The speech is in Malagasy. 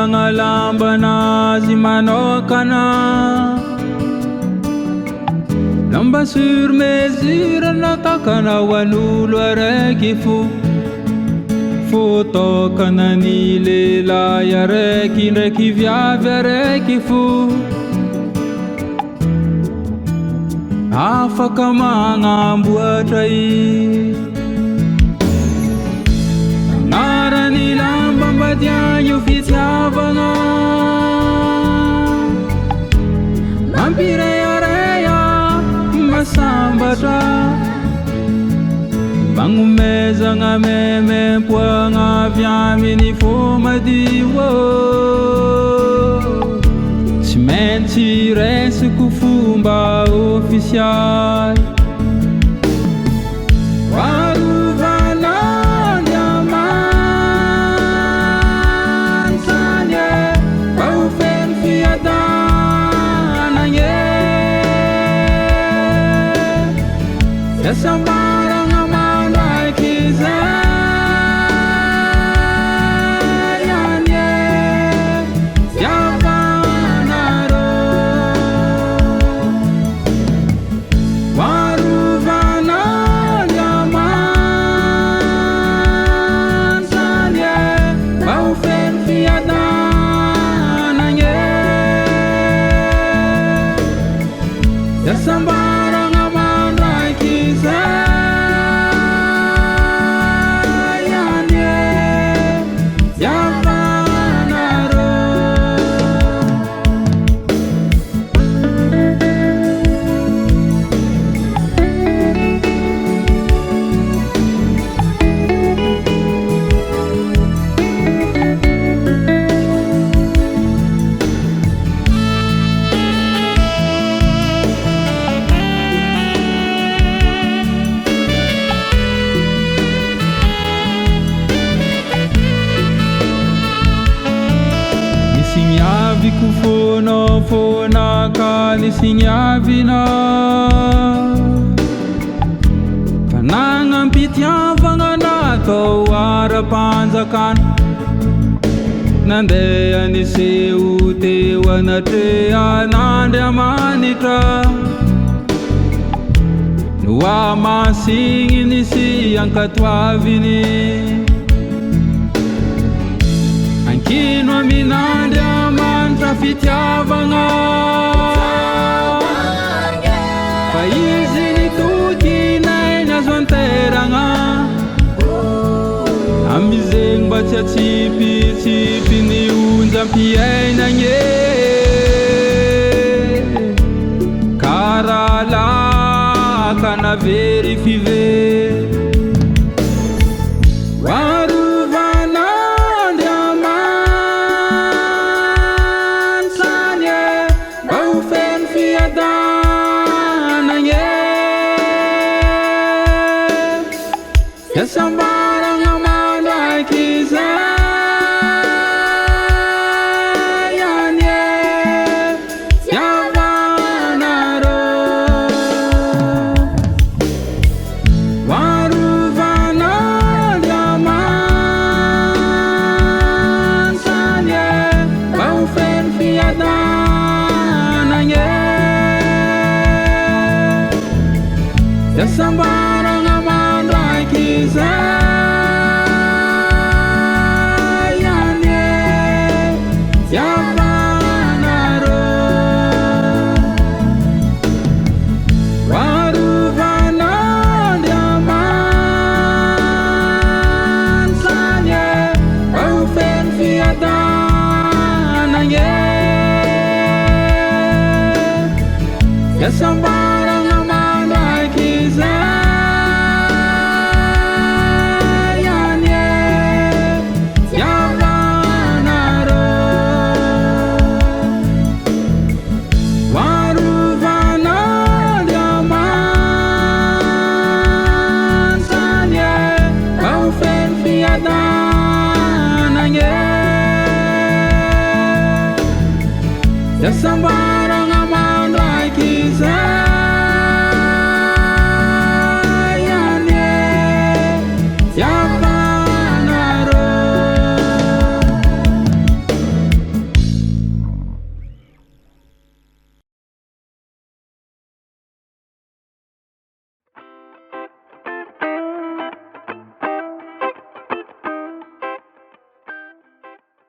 Nangalambanazy manokana, lamba sur mesure natakana ho an'olo araiky fo. Fotokana ny lehilahy araiky ndraiky viavy araiky fo. Afaka magnamboatra izy, agnarany lamba mbadiagny io fitiavagna. Mampirearea masambatra, magnomezagna memem-poagna avy aminy fo madio. Tsy maintsy resiko fomba ofisialy. Varovana Andriamanitsany e, mba ho feno fiadanagny e. Fiasambaragna mandraiky izay any e, fiavanarô. Varovana Andriamanitsany e, mba ho feno fiadanagny e. Fiasambaragna mandraiky izay any e, fiavanarô. Niaviko fôna ka nisiniavina, fa nagnampitiavagna natao ara-panjakana. Nandeha niseho teo anatrehan'Andriamanitra, no amasigny nisy ankatoaviny. Ankino amin'Andriamanitra fitiavagna, fa izy nitoky nay nazo anteragna. Amizegny mba tsy atsipitsipy ny onjam-piainagny e, karaha laka navery fivery. Varovana Andriamanitsany e, mba ho feno fiadanagny e. Fiasambaragna mandraiky izay any e, fiavanarô. Varovana Andriamanitsany e, mba ho feno fiadanagny e. Fiasambaragna mandraiky izay any e, fiavanarô. Varovana Andriamanitsany e, mba ho feno fiadanagny e. Fiasambaragna mandraiky izay any e, fiavanarô. Varovana Andriamanitsany e, mba ho feno fiadanagny e. Fiasambaragna